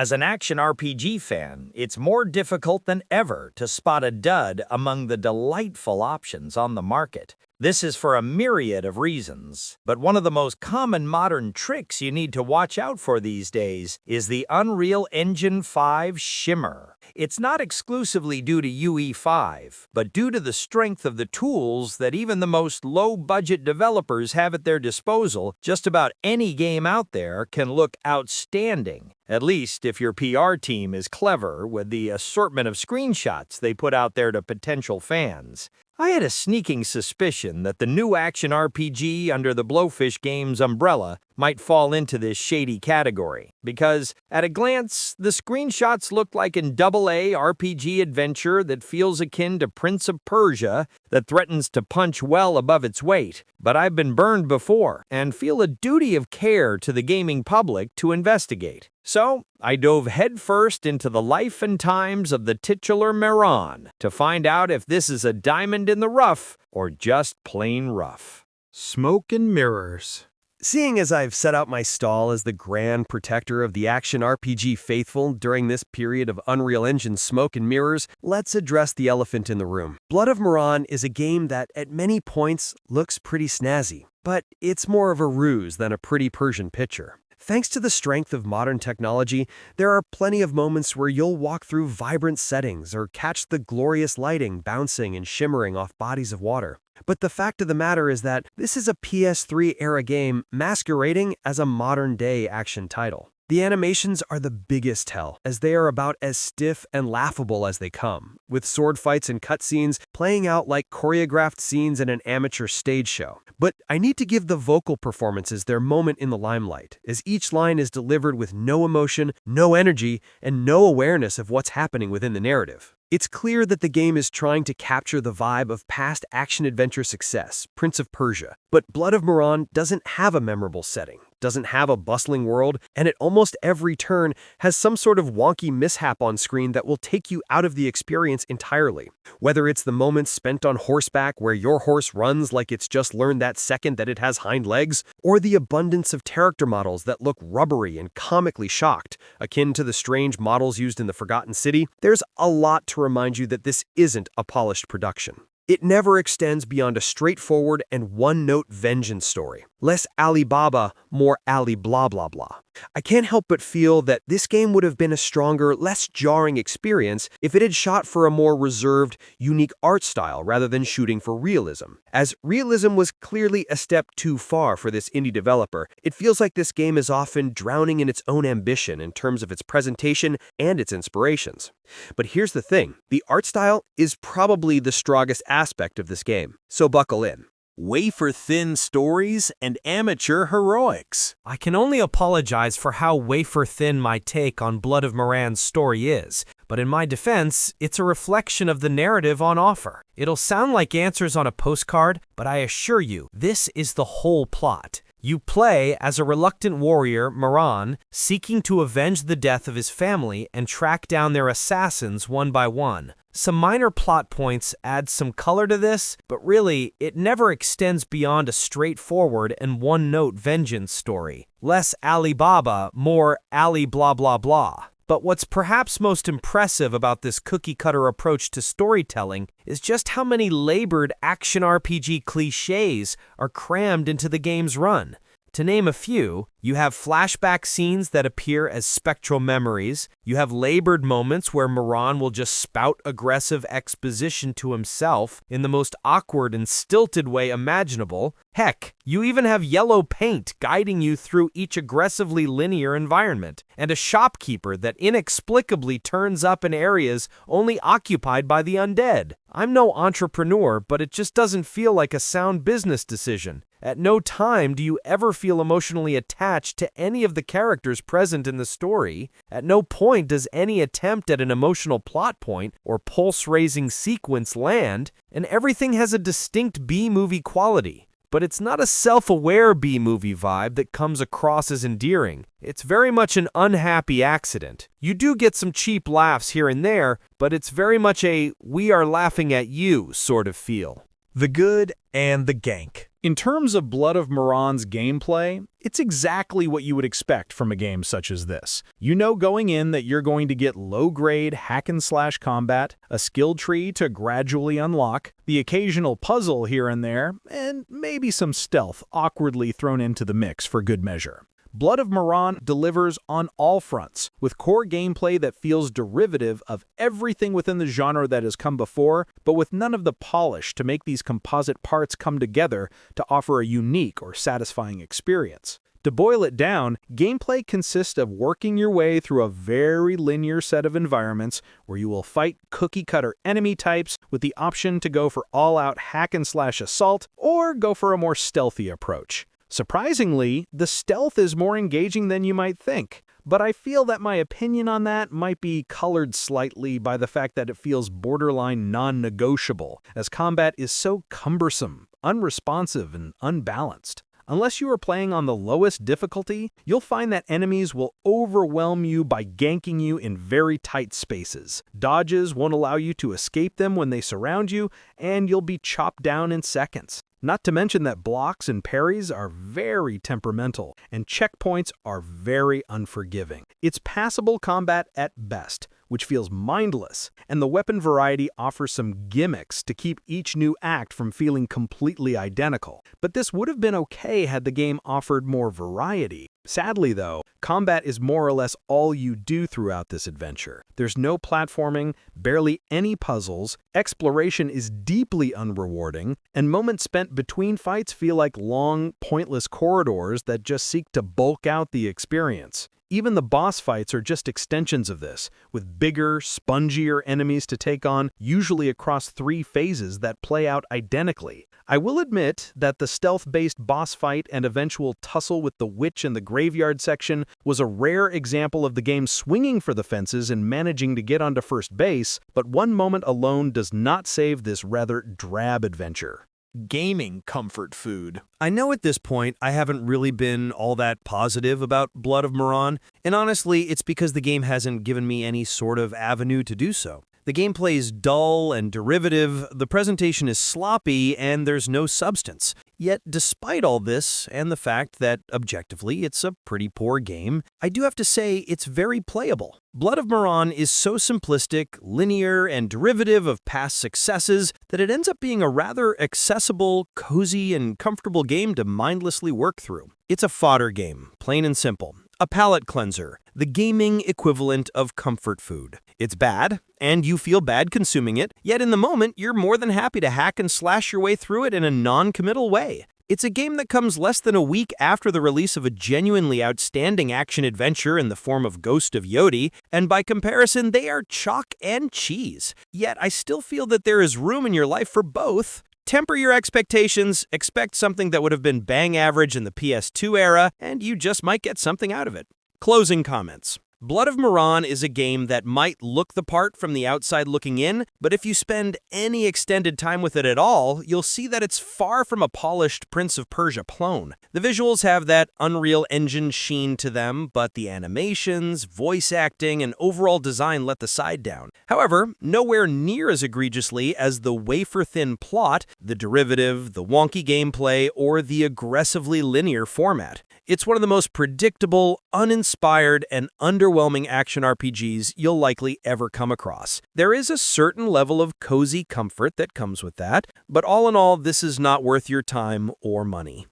As an action RPG fan, it's more difficult than ever to spot a dud among the delightful options on the market. This is for a myriad of reasons, but one of the most common modern tricks you need to watch out for these days is the Unreal Engine 5 Shimmer. It's not exclusively due to UE5, but due to the strength of the tools that even the most low-budget developers have at their disposal. Just about any game out there can look outstanding, at least if your PR team is clever with the assortment of screenshots they put out there to potential fans. I had a sneaking suspicion that the new action RPG under the Blowfish Games umbrella might fall into this shady category, because at a glance, the screenshots look like an AA RPG adventure that feels akin to Prince of Persia that threatens to punch well above its weight. But I've been burned before and feel a duty of care to the gaming public to investigate. So, I dove headfirst into the life and times of the titular Mehran to find out if this is a diamond in the rough or just plain rough. Smoke and mirrors. Seeing as I've set out my stall as the grand protector of the action RPG faithful during this period of Unreal Engine smoke and mirrors, let's address the elephant in the room. Blood of Mehran is a game that, at many points, looks pretty snazzy, but it's more of a ruse than a pretty Persian picture. Thanks to the strength of modern technology, there are plenty of moments where you'll walk through vibrant settings or catch the glorious lighting bouncing and shimmering off bodies of water. But the fact of the matter is that this is a PS3-era game masquerading as a modern-day action title. The animations are the biggest tell, as they are about as stiff and laughable as they come, with sword fights and cutscenes playing out like choreographed scenes in an amateur stage show. But I need to give the vocal performances their moment in the limelight, as each line is delivered with no emotion, no energy, and no awareness of what's happening within the narrative. It's clear that the game is trying to capture the vibe of past action-adventure success, Prince of Persia. But Blood of Mehran doesn't have a memorable setting, doesn't have a bustling world, and at almost every turn has some sort of wonky mishap on screen that will take you out of the experience entirely. Whether it's the moments spent on horseback where your horse runs like it's just learned that second that it has hind legs, or the abundance of character models that look rubbery and comically shocked, akin to the strange models used in the Forgotten City, there's a lot to remind you that this isn't a polished production. It never extends beyond a straightforward and one-note vengeance story. Less Alibaba, more Ali blah blah blah. I can't help but feel that this game would have been a stronger, less jarring experience if it had shot for a more reserved, unique art style rather than shooting for realism. As realism was clearly a step too far for this indie developer, it feels like this game is often drowning in its own ambition in terms of its presentation and its inspirations. But here's the thing, the art style is probably the strongest aspect of this game, so buckle in. Wafer-thin stories and amateur heroics. I can only apologize for how wafer-thin my take on Blood of Mehran's story is, but in my defense, it's a reflection of the narrative on offer. It'll sound like answers on a postcard, but I assure you, this is the whole plot. You play as a reluctant warrior, Mehran, seeking to avenge the death of his family and track down their assassins one by one. Some minor plot points add some color to this, but really, it never extends beyond a straightforward and one-note vengeance story. Less Alibaba, more Ali blah blah blah. But what's perhaps most impressive about this cookie-cutter approach to storytelling is just how many labored action RPG clichés are crammed into the game's run. To name a few, you have flashback scenes that appear as spectral memories, you have labored moments where Mehran will just spout aggressive exposition to himself in the most awkward and stilted way imaginable. Heck, you even have yellow paint guiding you through each aggressively linear environment, and a shopkeeper that inexplicably turns up in areas only occupied by the undead. I'm no entrepreneur, but it just doesn't feel like a sound business decision. At no time do you ever feel emotionally attached to any of the characters present in the story. At no point does any attempt at an emotional plot point or pulse-raising sequence land, and everything has a distinct B-movie quality. But it's not a self-aware B-movie vibe that comes across as endearing. It's very much an unhappy accident. You do get some cheap laughs here and there, but it's very much a "we are laughing at you" sort of feel. The good and the gank. In terms of Blood of Mehran's gameplay, it's exactly what you would expect from a game such as this. You know going in that you're going to get low-grade hack-and-slash combat, a skill tree to gradually unlock, the occasional puzzle here and there, and maybe some stealth awkwardly thrown into the mix for good measure. Blood of Mehran delivers on all fronts, with core gameplay that feels derivative of everything within the genre that has come before, but with none of the polish to make these composite parts come together to offer a unique or satisfying experience. To boil it down, gameplay consists of working your way through a very linear set of environments where you will fight cookie-cutter enemy types with the option to go for all-out hack-and-slash assault or go for a more stealthy approach. Surprisingly, the stealth is more engaging than you might think, but I feel that my opinion on that might be colored slightly by the fact that it feels borderline non-negotiable, as combat is so cumbersome, unresponsive, and unbalanced. Unless you are playing on the lowest difficulty, you'll find that enemies will overwhelm you by ganking you in very tight spaces. Dodges won't allow you to escape them when they surround you, and you'll be chopped down in seconds. Not to mention that blocks and parries are very temperamental, and checkpoints are very unforgiving. It's passable combat at best, which feels mindless, and the weapon variety offers some gimmicks to keep each new act from feeling completely identical. But this would have been okay had the game offered more variety. Sadly, though, combat is more or less all you do throughout this adventure. There's no platforming, barely any puzzles, exploration is deeply unrewarding, and moments spent between fights feel like long, pointless corridors that just seek to bulk out the experience. Even the boss fights are just extensions of this, with bigger, spongier enemies to take on, usually across 3 phases that play out identically. I will admit that the stealth-based boss fight and eventual tussle with the witch in the graveyard section was a rare example of the game swinging for the fences and managing to get onto first base, but one moment alone does not save this rather drab adventure. Gaming comfort food. I know at this point I haven't really been all that positive about Blood of Mehran, and honestly, it's because the game hasn't given me any sort of avenue to do so. The gameplay is dull and derivative, the presentation is sloppy, and there's no substance. Yet, despite all this, and the fact that, objectively, it's a pretty poor game, I do have to say it's very playable. Blood of Mehran is so simplistic, linear, and derivative of past successes that it ends up being a rather accessible, cozy, and comfortable game to mindlessly work through. It's a fodder game, plain and simple. A palate cleanser, the gaming equivalent of comfort food. It's bad, and you feel bad consuming it, yet in the moment, you're more than happy to hack and slash your way through it in a non-committal way. It's a game that comes less than a week after the release of a genuinely outstanding action-adventure in the form of Ghost of Yodi, and by comparison, they are chalk and cheese. Yet I still feel that there is room in your life for both. Temper your expectations, expect something that would have been bang average in the PS2 era, and you just might get something out of it. Closing comments. Blood of Mehran is a game that might look the part from the outside looking in, but if you spend any extended time with it at all, you'll see that it's far from a polished Prince of Persia clone. The visuals have that Unreal Engine sheen to them, but the animations, voice acting, and overall design let the side down. However, nowhere near as egregiously as the wafer-thin plot, the derivative, the wonky gameplay, or the aggressively linear format. It's one of the most predictable, uninspired, and underwhelming action RPGs you'll likely ever come across. There is a certain level of cozy comfort that comes with that, but all in all, this is not worth your time or money.